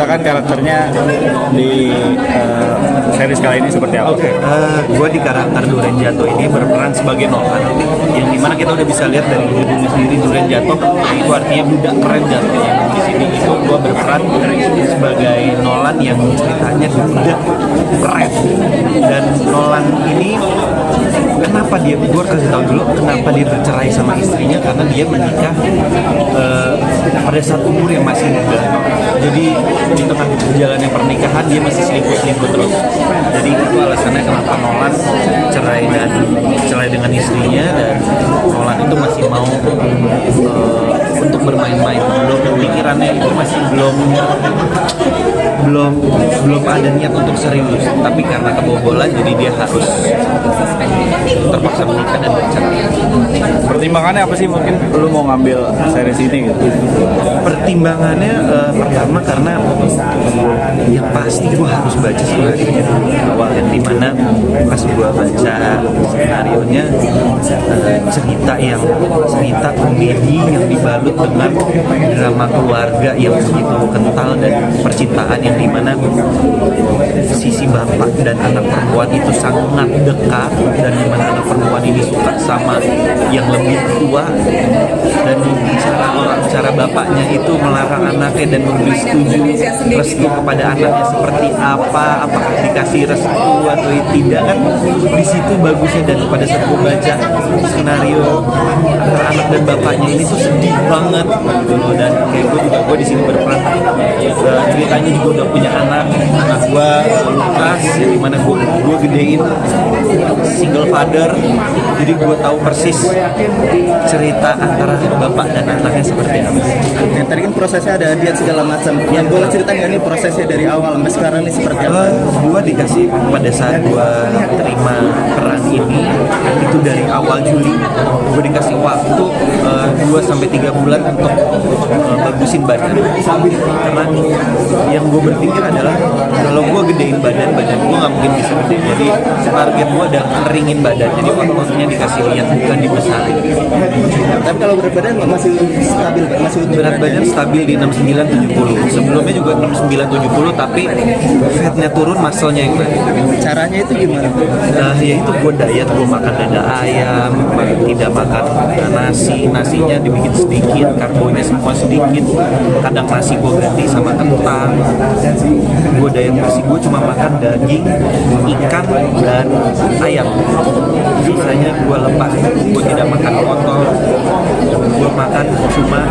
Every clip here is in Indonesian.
ceritakan karakternya di series kali ini seperti apa? Oke, gue di karakter Duren Jato ini berperan sebagai Nolan, yang dimana kita udah bisa lihat dari judulnya sendiri Duren Jato itu artinya budak keren jatuhnya. Di sini itu gue berperan sebagai Nolan yang ceritanya budak keren, dan Nolan ini kenapa dia, gue kasih tahu dulu kenapa dia bercerai sama istrinya, karena dia menikah pada saat umur yang masih muda. Jadi di tengah jalannya pernikahan dia masih selingkuh terus. Jadi itu alasannya kenapa Nolan cerai dengan istrinya, dan Nolan itu masih mau untuk bermain-main. Pikirannya itu masih belum ada niat untuk serius, tapi karena kebobolan jadi dia harus terpaksa menikah dan bercerai. Pertimbangannya apa sih mungkin lu mau ngambil series ini gitu? Pertimbangannya pertama karena yang pasti gue harus baca skenario awal, yang dimana pas gue baca skenario-nya cerita komedi yang dibalut dengan drama keluarga yang begitu kental, dan percintaan yang dimana sisi bapak dan anak perempuan itu sangat dekat, dan dimana anak perempuan ini suka sama yang lebih tua, dan cara bapaknya itu melarang anaknya dan memberi restu kepada anaknya seperti apa, apakah dikasih restu atau tidak, kan di situ bagusnya. Dan pada saat gue baca skenario antara anak dan bapaknya ini tuh sedih banget gitu loh, dan kayak gue di sini berperan ceritanya juga udah punya anak gue Lukas, yang dimana gue gedein single father, jadi gue tahu persis cerita antara bapak dan anaknya seperti apa. Yang tadi kan prosesnya ada diet segala macam. Yang boleh cerita nggak nih prosesnya dari awal sampai sekarang nih seperti apa? Gue dikasih pada saat gue terima peran ini itu dari awal Juli, gue dikasih waktu 2-3 bulan untuk bagusin badan, karena yang gue berpikir adalah kalau gue gedein badan gue nggak mungkin bisa gede. Jadi target gue adalah ngeringin badan, jadi ototnya dikasih lihat bukan dibesarin. Tapi kalau berat badan masih stabil, masih utuh. Berat badan stabil di 69-70. Sebelumnya juga 69-70, tapi fatnya turun, muscle-nya yang naik. Caranya itu gimana? Yaitu gue diet, gue makan dada ayam, tidak makan nasinya dibikin sedikit, karbonya semua sedikit. Kadang nasi gue ganti sama kentang. Gue diet bersih, gue cuma makan daging, ikan, dan ayam. Sisanya gue lepas, gue tidak makan kotor. Gue makan cuma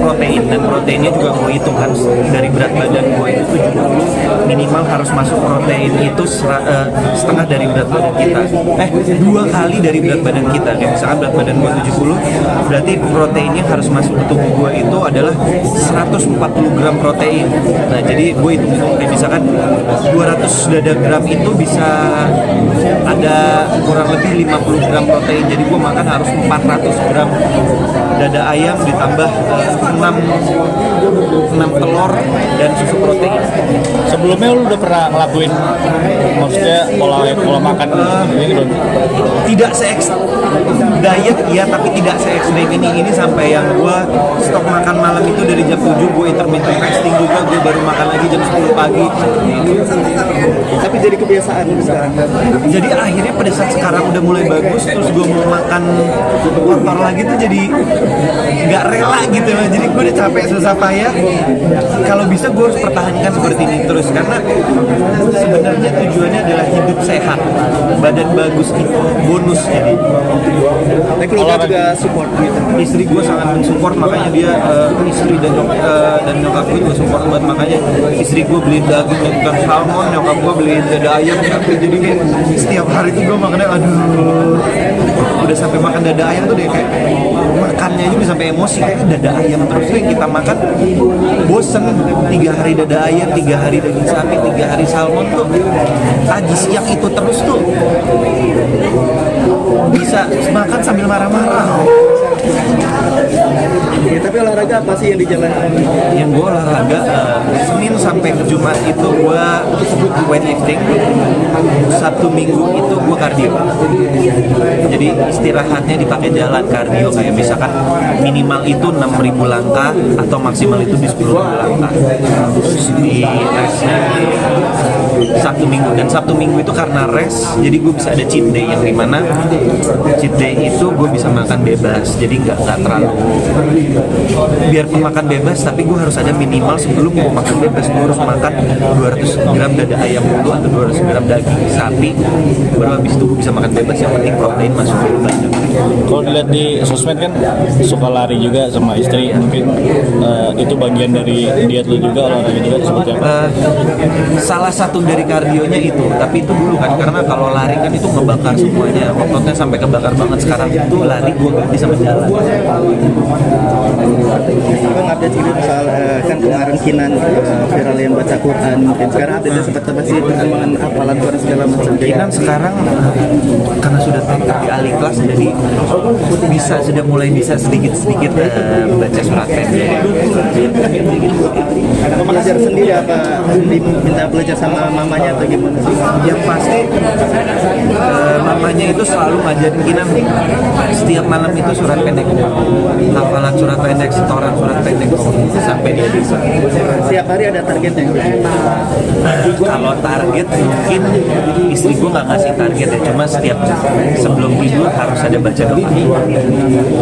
protein, dan proteinnya juga gue hitung kan dari berat badan gue itu 70, minimal harus masuk protein itu setengah dari berat badan kita, 2 kali dari berat badan kita. Kayak misalkan berat badan gue 70, berarti proteinnya harus masuk ke tubuh gue itu adalah 140 gram protein. Nah jadi gue hitung kayak misalkan 200 dada gram itu bisa ada kurang lebih 50 gram protein, jadi gue makan harus 400 gram dada ayam ditambah 6 telur dan susu protein. Sebelumnya lu udah pernah ngelakuin maksudnya pola makan ini belum? Tidak diet ya, tapi tidak se-ekstrim ini sampai yang gua stok makan malam itu dari jam 7, gue intermittent fasting juga, gue baru makan lagi jam 10 pagi. Tapi jadi kebiasaan sekarang. Jadi akhirnya pada saat sekarang udah mulai bagus, terus gue mau makan kotor lagi tuh jadi nggak rela gitu. Jadi gue udah capek susah payah, kalau bisa gue harus pertahankan seperti ini terus, karena sebenarnya tujuannya adalah hidup sehat, badan bagus itu bonus. Jadi Tapi keluarga juga support gitu. istri gue sangat mensupport, makanya dia istri dan nyokap gue juga support banget, makanya istri gue beliin daging dan ikan salmon, nyokap gue beliin dada ayam. Jadi kayak setiap hari tuh gue makannya udah sampai makan dada ayam tuh deh, kayak makannya aja udah sampai emosi, kayak dada ayam terus tuh yang kita makan bosen. 3 hari dada ayam, 3 hari daging sapi, 3 hari salmon tuh siang itu terus tuh bisa makan sambil marah-marah. Ya, tapi olahraga apa sih yang dijalankan? Yang gue olahraga Senin sampai Jumat itu gue weightlifting, Sabtu Minggu itu gue kardio. Jadi istirahatnya dipakai jalan kardio, kayak misalkan minimal itu 6.000 langkah atau maksimal itu di 10.000 langkah. Di restnya Sabtu Minggu, dan Sabtu Minggu itu karena rest jadi gue bisa ada cheat day, yang dimana cheat day itu gue bisa makan bebas, jadi nggak terlalu, biarpun makan bebas tapi gue harus ada minimal sebelum gue makan bebas gue harus makan 200 gram dada ayam dulu atau 200 gram daging sapi, baru habis itu gue bisa makan bebas, yang penting protein masuk dulu banyak. Kalau dilihat di sosmed kan suka lari juga sama istri, mungkin itu bagian dari diet lu juga, olahraga juga seperti apa? Salah satu dari kardionya itu, tapi itu dulu kan, karena kalau lari kan itu ngebakar semuanya, ototnya sampai kebakar banget. Sekarang itu lari gue ganti sama jalan. Bang, update sedikit soal kan kemarin Kinan viral yang baca Quran, mungkin sekarang update seperti apa sih perkembangan hafalan Quran segala macam? Kinan sekarang karena sudah di alih kelas, jadi sudah mulai bisa sedikit-sedikit baca surat pendek. Belajar sendiri apa diminta belajar sama mamanya atau gimana sih? Yang pasti mamanya itu selalu ngajarin Kinan setiap malam itu surat pendek, hafalan surat pendek, setoran surat pendek sampai dia bisa. Setiap hari ada targetnya? Kalau target mungkin istri gue nggak ngasih target ya, cuma setiap sebelum tidur harus ada baca doa.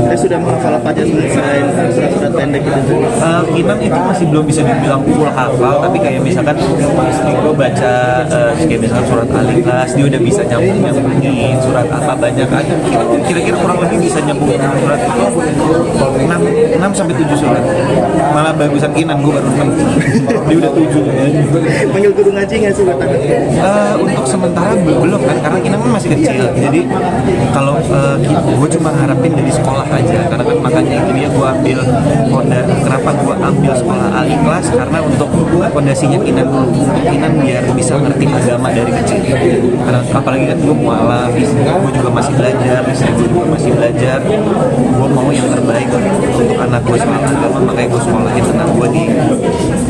Saya sudah menghafal apa aja selain surat-surat pendek itu? Kinan itu masih belum bisa dibilang full hafal, tapi kayak misalkan istri gue baca kayak misalkan surat Al-Ikhlas, dia udah bisa nyambungin surat apa banyak aja. Kira-kira kurang lebih bisa nyambungin surat itu 6 sampai 7 surat. Malah bagusan Kinan, gue baru 6. Dia udah 7. Panggil guru ngaji nggak sih buat anak? Untuk sementara belum kan, karena Kinan kan masih kecil. Jadi kalau gue cuma harapin dari sekolah aja, karena kan makanya itu dia gue ambil kenapa gue ambil sekolah Al-Ikhlas, karena untuk fondasinya Kinan biar bisa ngerti agama dari kecil. Karena apalagi kan gue mualaf, gue juga masih belajar, istri gue juga masih belajar. Gue mau yang terbaik untuk anak gue soal agama, makanya gue sekolahin anak gue di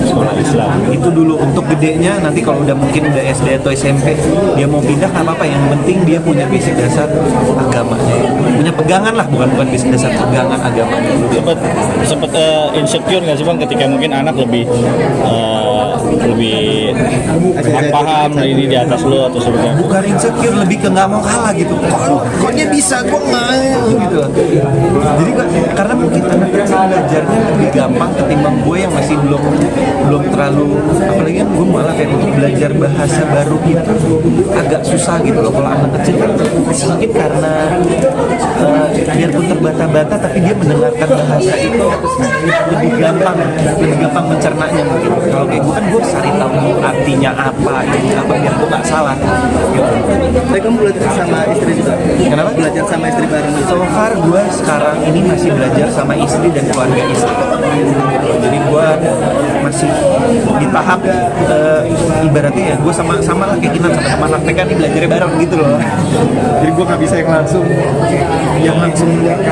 sekolah Islam. Itu dulu. Untuk gedenya nanti kalau udah mungkin udah SD atau SMP dia mau pindah nggak apa-apa, yang penting dia punya basic dasar agamanya, punya pegangan lah, bukan basic dasar, pegangan agamanya. Sempat insecure nggak sih Bang ketika mungkin anak lebih paham ini di atas lo atau seperti apa? Bukan insecure, lebih ke nggak mau kalah gitu. Kok dia bisa, gue nggak gitu. Jadi karena mungkin anak kecil belajarnya lebih gampang ketimbang gue yang masih belum terlalu, apalagi kan gue malah kayak untuk belajar bahasa baru gitu agak susah gitu loh. Kalau anak kecil kan mungkin karena biarpun terbata-bata tapi dia mendengarkan bahasa itu lebih gampang mencernanya mungkin. Kalau kayak gue kan gue cari tahu artinya apa, ini apa, biar gue nggak salah gitu. Tapi kamu belajar sama istri juga? Kenapa? Belajar sama istri bareng? So far gue sekarang ini masih belajar sama istri dan keluarga istri. Jadi gue masih di tahap ibaratnya ya gue sama lah kayak Kinan, sama anak TK nih belajarnya bareng gitu loh. Jadi gue nggak bisa yang langsung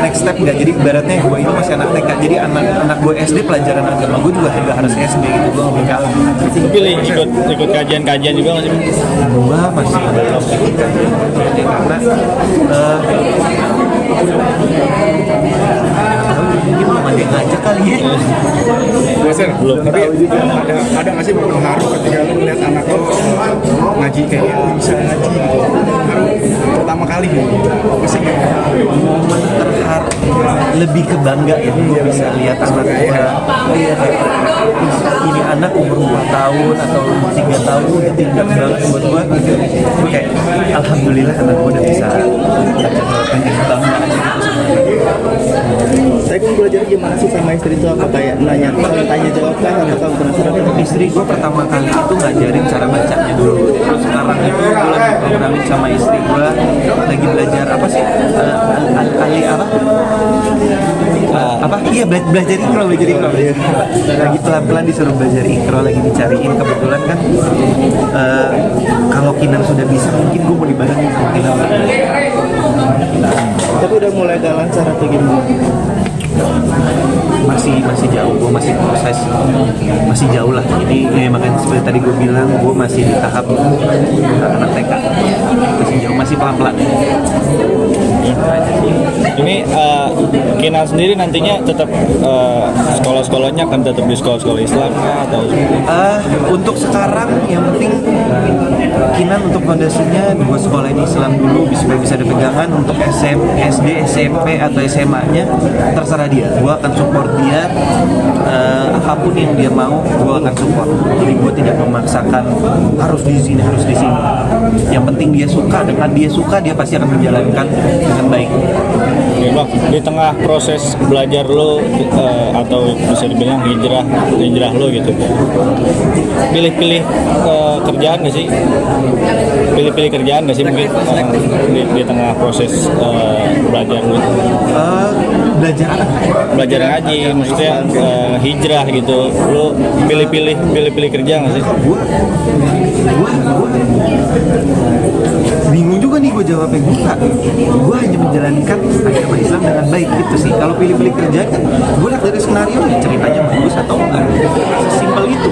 next step nggak. Jadi ibaratnya gue ini masih anak TK, jadi anak gue SD pelajaran agama gue juga nggak harus SD gitu, gue nggak kalah. Pilih ikut kajian-kajian juga nggak sih? Gue masih belum ikut kajian karena mungkin belum ada yang ngajak kali ya. Belum. Tapi ada nggak sih pengaruh ketika lu melihat anak lo ngaji kayak bisa ngaji gitu? Pertama kali gitu. Momen terharu, lebih ke bangga ya, gue bisa lihat anak gue. Ini anak umur 4 tahun atau 3 tahun udah tinggal banget buat gue. Gue kayak alhamdulillah anak gue udah bisa bangga aja gitu sebenarnya. Saya kan belajar gimana sih sama istri itu, apa kayak tanya jawab kan, atau kamu penasaran? Istri gue pertama kali itu ngajarin cara bacanya dulu. Terus sekarang itu gue lagi programin sama istri gue lagi belajar apa sih belajar ikro lagi pelan-pelan disuruh belajar ikro, lagi dicariin. Kebetulan kan kalau Kinan sudah bisa, mungkin gue mau dibarengin sama Kinan. Tapi udah mulai gak lancar atau gimana? Masih jauh, gue masih proses, masih jauh lah. Jadi makanya seperti tadi gue bilang, gue masih di tahap anak TK, masih jauh, masih pelan-pelan. Ini Kinan sendiri nantinya tetap sekolah-sekolahnya akan tetap di sekolah-sekolah Islam kah, atau Untuk sekarang yang penting Kinan untuk fondasinya 2 sekolah ini Islam dulu supaya bisa ada pegangan. Untuk SD, SMP atau SMA-nya terserah dia. Gue akan support dia apapun yang dia mau, gue akan support. Jadi gue tidak memaksakan harus di sini, harus di sini. Yang penting dia suka, dengan dia suka dia pasti akan menjalankan dengan baik. ya Bang, di tengah proses belajar lo atau bisa dibilang hijrah lo gitu, pilih-pilih kerjaan nggak sih? Pilih-pilih kerjaan nggak sih mungkin di tengah proses belajar lo? Belajar apa? Belajar ngaji, maksudnya hijrah gitu, lo pilih-pilih kerja nggak sih? Gua bingung juga nih gue jawabnya. Gue hanya menjalankan agama Islam dengan baik, itu sih. Kalau pilih-pilih kerjaan kan gue lihat dari skenario nya ceritanya bagus atau enggak, sesimpel itu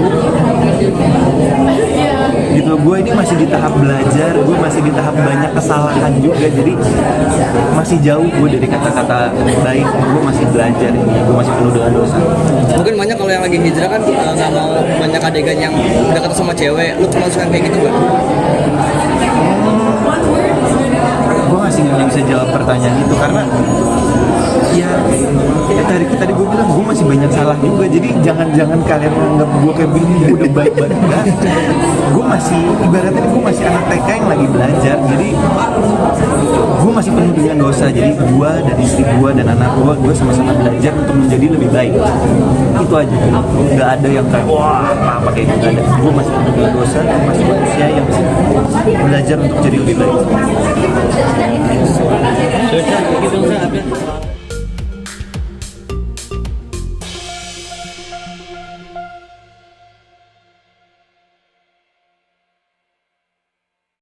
gitu. Gue ini masih di tahap belajar, gue masih di tahap banyak kesalahan juga, jadi masih jauh gue dari kata-kata baik. Gue masih belajar ini, gue masih penuh dengan dosa. Mungkin banyak kalau yang lagi hijrah kan nggak mau banyak adegan yang dekat sama cewek. Lu termasuk yang kayak gitu nggak? Gue masih nggak bisa jawab pertanyaan itu karena ya tadi gue bilang gue masih banyak salah juga. Jadi jangan kalian menganggap gue kayak begini gue udah baik banget. Enggak, gue masih ibaratnya gue masih anak TK yang lagi belajar. Jadi gue masih penuh dengan dosa. Jadi gue dan istri gue dan anak gue sama-sama belajar untuk menjadi lebih baik. Itu aja. Nggak ada yang kayak wah apa kayak gitu, nggak ada. Gue masih penuh dengan dosa, masih manusia yang belajar untuk jadi lebih baik.